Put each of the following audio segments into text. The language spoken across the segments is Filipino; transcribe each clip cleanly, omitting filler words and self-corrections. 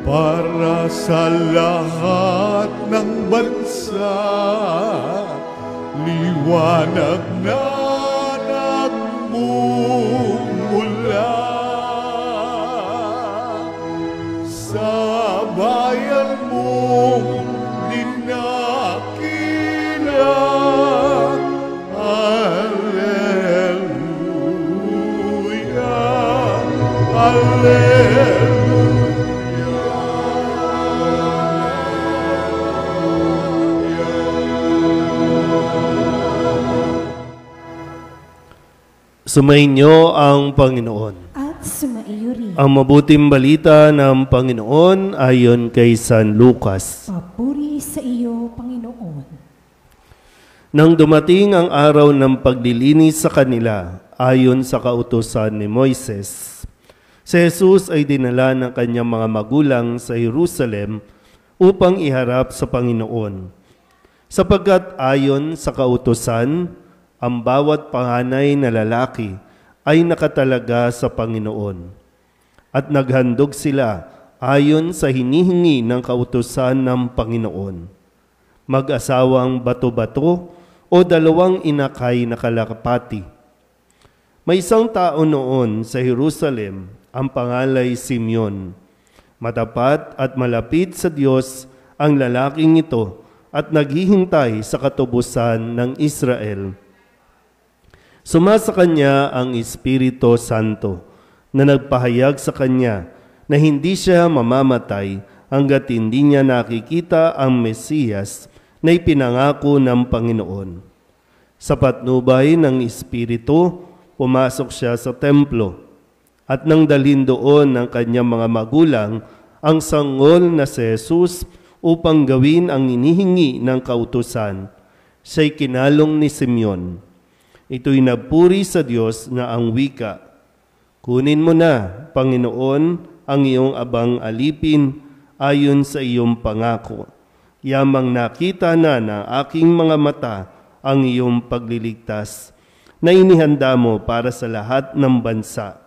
para sa lahat ng bansa, liwanag na nagmumula sa bayan mong dinakila. Alleluia, Alleluia. Sumainyo ang Panginoon. At sumaiyo rin. Ang mabuting balita ng Panginoon ayon kay San Lucas. Papuri sa iyo, Panginoon. Nang dumating ang araw ng paglilinis sa kanila, ayon sa kautusan ni Moises, si Jesus ay dinala ng kanyang mga magulang sa Jerusalem upang iharap sa Panginoon. Sapagkat ayon sa kautusan, ang bawat panganay na lalaki ay nakatalaga sa Panginoon. At naghandog sila ayon sa hinihingi ng kautusan ng Panginoon. Mag-asawang bato-bato o dalawang inakay na kalapati. May isang tao noon sa Jerusalem, ang pangalay Simeon. Matapat at malapit sa Diyos ang lalaking ito at naghihintay sa katubusan ng Israel. Sumasa kanya ang Espiritu Santo na nagpahayag sa kanya na hindi siya mamamatay hanggat hindi niya nakikita ang Mesiyas na ipinangako ng Panginoon. Sa patnubay ng Espiritu, pumasok siya sa templo at nang dalhin doon ng kanyang mga magulang ang sanggol na si Jesus upang gawin ang inihingi ng kautusan, siya'y kinalong ni Simeon. Ito'y nagpuri sa Diyos na ang wika, "Kunin mo na, Panginoon, ang iyong abang alipin ayon sa iyong pangako. Yamang nakita na ng aking mga mata ang iyong pagliligtas na inihanda mo para sa lahat ng bansa.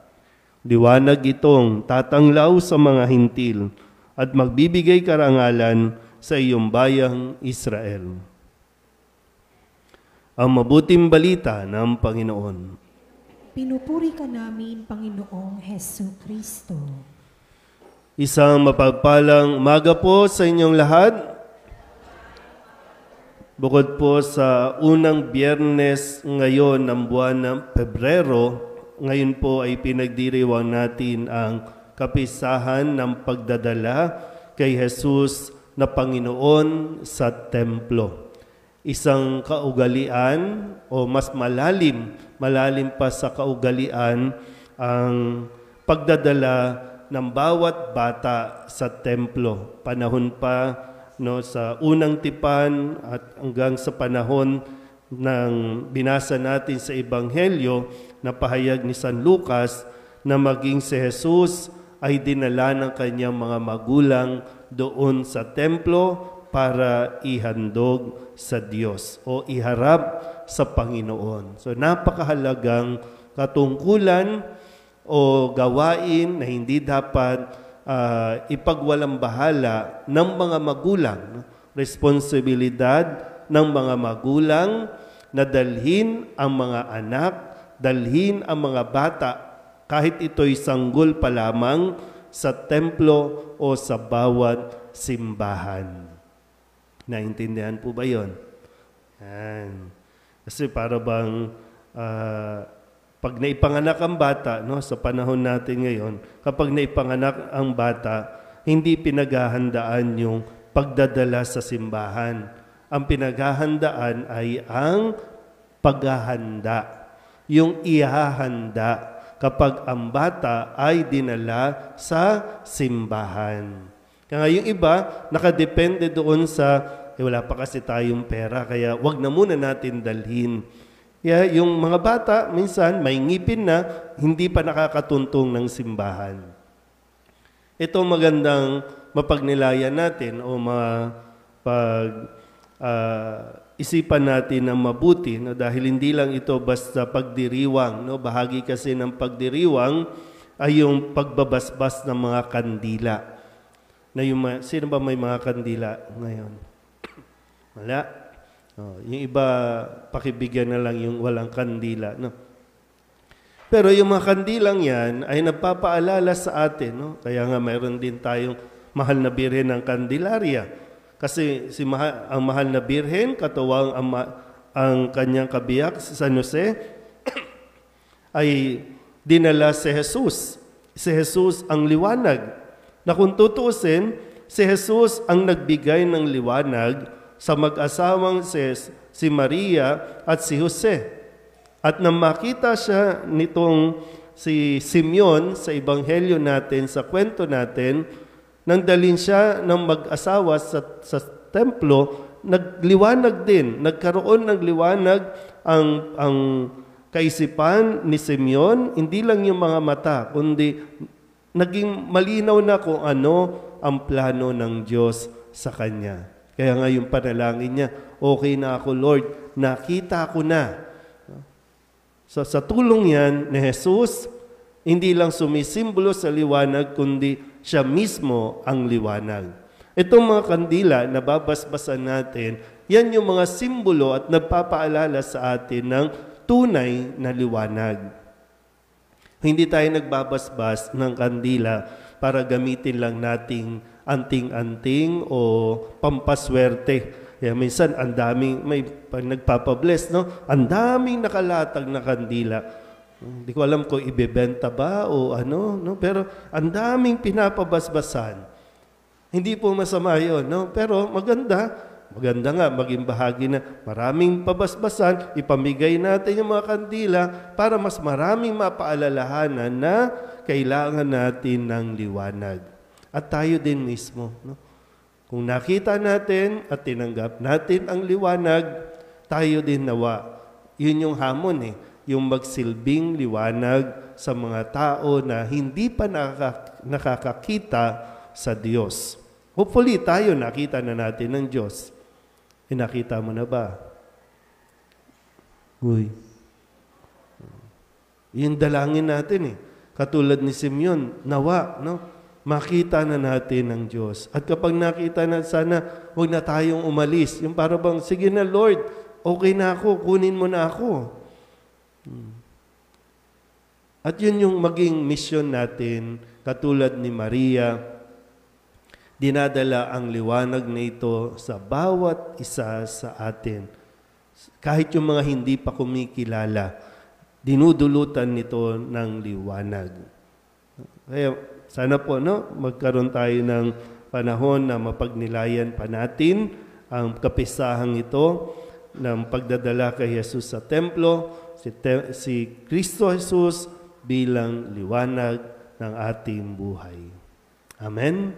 Liwanag itong tatanglaw sa mga hintil at magbibigay karangalan sa iyong bayang Israel." Ang mabuting balita ng Panginoon. Pinupuri ka namin, Panginoong Hesu Kristo. Isang mapagpalang umaga po sa inyong lahat. Bukod po sa unang Biyernes ngayon ng buwan ng Pebrero, ngayon po ay pinagdiriwang natin ang kapisahan ng pagdadala kay Jesus na Panginoon sa templo. Isang kaugalian o mas malalim pa sa kaugalian ang pagdadala ng bawat bata sa templo. Panahon pa sa unang tipan at hanggang sa panahon ng binasa natin sa Ebanghelyo na pahayag ni San Lucas na maging si Jesus ay dinala ng kanyang mga magulang doon sa templo para ihandog sa Diyos o iharap sa Panginoon. So napakahalagang katungkulan o gawain na hindi dapat ipagwalambahala ng mga magulang. Responsibilidad ng mga magulang na dalhin ang mga anak, dalhin ang mga bata, kahit ito'y sanggol pa lamang sa templo o sa bawat simbahan. Naintindihan po ba yun? Yan. Kasi para bang pag naipanganak ang bata, sa panahon natin ngayon, kapag naipanganak ang bata, hindi pinaghahandaan yung pagdadala sa simbahan. Ang pinaghahandaan ay ang paghahanda, yung ihahanda kapag ang bata ay dinala sa simbahan. Kaya yung iba, nakadepende doon sa, wala pa kasi tayong pera, kaya wag na muna natin dalhin. Yung mga bata, minsan may ngipin na, hindi pa nakakatuntong ng simbahan. Ito magandang mapagnilayan natin o isipan natin ng mabuti, dahil hindi lang ito basta pagdiriwang. Bahagi kasi ng pagdiriwang ay yung pagbabasbas ng mga kandila. Na sino ba may mga kandila ngayon? Wala. Yung iba, pakibigyan na lang yung walang kandila. No? Pero yung mga kandilang yan ay nagpapaalala sa atin. No? Kaya nga mayroon din tayong mahal na birhen ng Candelaria. Kasi ang mahal na birhen, katuwang ang kanyang kabiyak, si San Jose, ay dinala si Jesus. Si Jesus ang liwanag. Na kung tutuusin, si Jesus ang nagbigay ng liwanag sa mag-asawang si Maria at si Jose. At nang makita siya nitong si Simeon sa ebanghelyo natin, sa kwento natin, nang dalhin siya ng mag-asawa sa templo, nagliwanag din. Nagkaroon ng liwanag ang kaisipan ni Simeon, hindi lang yung mga mata, kundi naging malinaw na kung ano ang plano ng Diyos sa kanya. Kaya nga yung panalangin niya, okay na ako Lord, nakita ko na. So sa tulong yan ni Jesus, hindi lang sumisimbolo sa liwanag, kundi siya mismo ang liwanag. Itong mga kandila na babasbasan natin, yan yung mga simbolo at nagpapaalala sa atin ng tunay na liwanag. Hindi tayo nagbabasbas ng kandila para gamitin lang nating anting-anting o pampaswerte. Kaya minsan, ang daming, nagpapabless, no? Ang daming nakalatag na kandila. Hindi ko alam kung ibebenta ba o ano, no? Pero ang daming pinapabasbasan. Hindi po masama yun, no? Pero maganda nga, maging bahagi na maraming pabasbasan, ipamigay natin yung mga kandila para mas maraming mapaalalahanan na kailangan natin ng liwanag. At tayo din mismo, no? Kung nakita natin at tinanggap natin ang liwanag, tayo din nawa. Yun yung hamon yung magsilbing liwanag sa mga tao na hindi pa nakakakita sa Diyos. Hopefully, tayo nakita na natin ng Diyos. Nakita mo na ba? Uy. Yung dalangin natin Katulad ni Simeon, nawa, no? Makita na natin ng Diyos. At kapag nakita na, sana huwag na tayong umalis. Yung para bang, sige na Lord, okay na ako, kunin mo na ako. At yun yung maging mission natin, katulad ni Maria, dinadala ang liwanag na ito sa bawat isa sa atin. Kahit yung mga hindi pa kumikilala, dinudulutan nito ng liwanag. Kaya sana po, no, magkaroon tayo ng panahon na mapagnilayan pa natin ang kapisahang ito ng pagdadala kay Jesus sa templo, si Kristo Jesus bilang liwanag ng ating buhay. Amen.